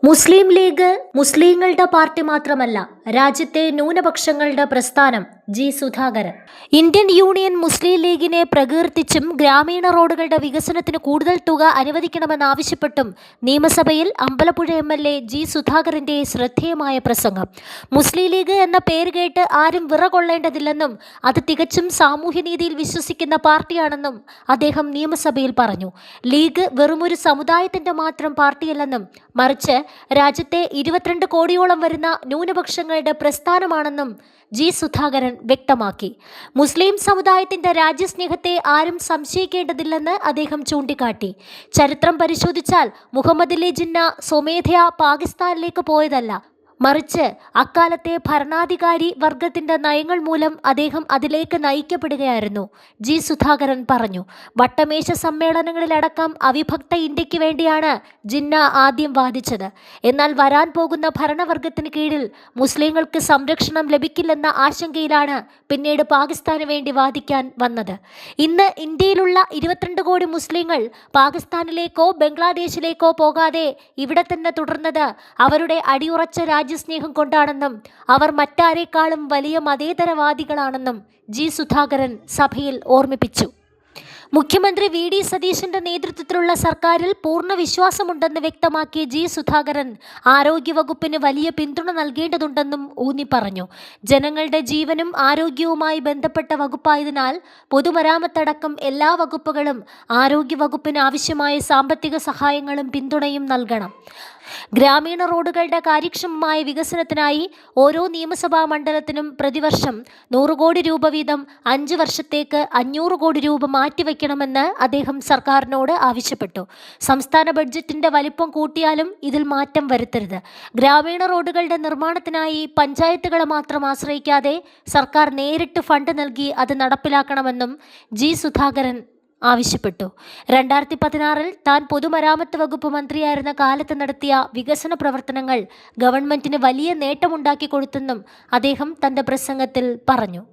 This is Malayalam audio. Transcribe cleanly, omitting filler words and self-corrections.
മുസ്ലിം ലീഗ് മുസ്ലിങ്ങളുടെ പാർട്ടി മാത്രമല്ല, രാജ്യത്തെ ന്യൂനപക്ഷങ്ങളുടെ പ്രസ്ഥാനം. ജി സുധാകരൻ. ഇന്ത്യൻ യൂണിയൻ മുസ്ലിം ലീഗിനെ പ്രകീർത്തിച്ചും ഗ്രാമീണ റോഡുകളുടെ വികസനത്തിന് കൂടുതൽ തുക അനുവദിക്കണമെന്നാവശ്യപ്പെട്ടും നിയമസഭയിൽ അമ്പലപ്പുഴ MLA ജി സുധാകരന്റെ ശ്രദ്ധേയമായ പ്രസംഗം. മുസ്ലിം ലീഗ് എന്ന പേര് കേട്ട് ആരും വിറകൊള്ളേണ്ടതില്ലെന്നും അത് തികച്ചും സാമൂഹ്യനീതിയിൽ വിശ്വസിക്കുന്ന പാർട്ടിയാണെന്നും അദ്ദേഹം നിയമസഭയിൽ പറഞ്ഞു. ലീഗ് വെറുമൊരു സമുദായത്തിന്റെ മാത്രം പാർട്ടിയല്ലെന്നും മറിച്ച് രാജ്യത്തെ 22 കോടിയോളം വരുന്ന ന്യൂനപക്ഷങ്ങളുടെ പ്രസ്ഥാനമാണെന്നും ജി സുധാകരൻ വ്യക്തമാക്കി. മുസ്ലിം സമുദായത്തിന്റെ രാജ്യസ്നേഹത്തെ ആരും സംശയിക്കേണ്ടതില്ലെന്ന് അദ്ദേഹം ചൂണ്ടിക്കാട്ടി. ചരിത്രം പരിശോധിച്ചാൽ മുഹമ്മദ് അലി ജിന്ന സ്വമേധയാ പാകിസ്ഥാനിലേക്ക് പോയതല്ല, മറിച്ച് അക്കാലത്തെ ഭരണാധികാരി വർഗത്തിന്റെ നയങ്ങൾ മൂലം അദ്ദേഹം അതിലേക്ക് നയിക്കപ്പെടുകയായിരുന്നു. ജി സുധാകരൻ പറഞ്ഞു. വട്ടമേശ സമ്മേളനങ്ങളിലടക്കം അവിഭക്ത ഇന്ത്യക്ക് വേണ്ടിയാണ് ജിന്ന ആദ്യം വാദിച്ചത്. എന്നാൽ വരാൻ പോകുന്ന ഭരണവർഗത്തിന് കീഴിൽ മുസ്ലിങ്ങൾക്ക് സംരക്ഷണം ലഭിക്കില്ലെന്ന ആശങ്കയിലാണ് പിന്നീട് പാകിസ്ഥാന് വേണ്ടി വാദിക്കാൻ വന്നത്. ഇന്ന് ഇന്ത്യയിലുള്ള 22 കോടി മുസ്ലിങ്ങൾ പാകിസ്ഥാനിലേക്കോ ബംഗ്ലാദേശിലേക്കോ പോകാതെ ഇവിടെ തന്നെ തുടർന്നത് അവരുടെ അടിയുറച്ച രാജ്യസ്നേഹം കൊണ്ടാണെന്നും അവർ മറ്റാരേക്കാളും വലിയ മതേതരവാദികളാണെന്നും ജി സുധാകരൻ സഭയിൽ ഓർമ്മിപ്പിച്ചു. മുഖ്യമന്ത്രി VD സതീശന്റെ നേതൃത്വത്തിലുള്ള സർക്കാരിൽ പൂർണ്ണ വിശ്വാസമുണ്ടെന്ന് വ്യക്തമാക്കിയ ജി സുധാകരൻ ആരോഗ്യവകുപ്പിന് വലിയ പിന്തുണ നൽകേണ്ടതുണ്ടെന്നും ഊന്നി പറഞ്ഞു. ജനങ്ങളുടെ ജീവനും ആരോഗ്യവുമായി ബന്ധപ്പെട്ട വകുപ്പായതിനാൽ പൊതുമരാമത്തടക്കം എല്ലാ വകുപ്പുകളും ആരോഗ്യവകുപ്പിന് ആവശ്യമായ സാമ്പത്തിക സഹായങ്ങളും പിന്തുണയും നൽകണം. ഗ്രാമീണ റോഡുകളുടെ കാര്യക്ഷമമായ വികസനത്തിനായി ഓരോ നിയമസഭാ മണ്ഡലത്തിനും പ്രതിവർഷം 100 കോടി രൂപ വീതം 5 വർഷത്തേക്ക് 500 കോടി രൂപ മാറ്റിവെക്കണമെന്ന് അദ്ദേഹം സർക്കാരിനോട് ആവശ്യപ്പെട്ടു. സംസ്ഥാന ബഡ്ജറ്റിന്റെ വലിപ്പം കൂട്ടിയാലും ഇതിൽ മാറ്റം വരുത്തരുത്. ഗ്രാമീണ റോഡുകളുടെ നിർമ്മാണത്തിനായി പഞ്ചായത്തുകളെ മാത്രം ആശ്രയിക്കാതെ സർക്കാർ നേരിട്ട് ഫണ്ട് നൽകി അത് നടപ്പിലാക്കണമെന്നും ജി സുധാകരൻ ആവശ്യപ്പെട്ടു. 2016-ൽ താൻ പൊതുമരാമത്ത് വകുപ്പ് മന്ത്രിയായിരുന്ന കാലത്ത് നടത്തിയ വികസന പ്രവർത്തനങ്ങൾ ഗവൺമെന്റിന് വലിയ നേട്ടമുണ്ടാക്കി കൊടുത്തെന്നും അദ്ദേഹം തന്റെ പ്രസംഗത്തിൽ പറഞ്ഞു.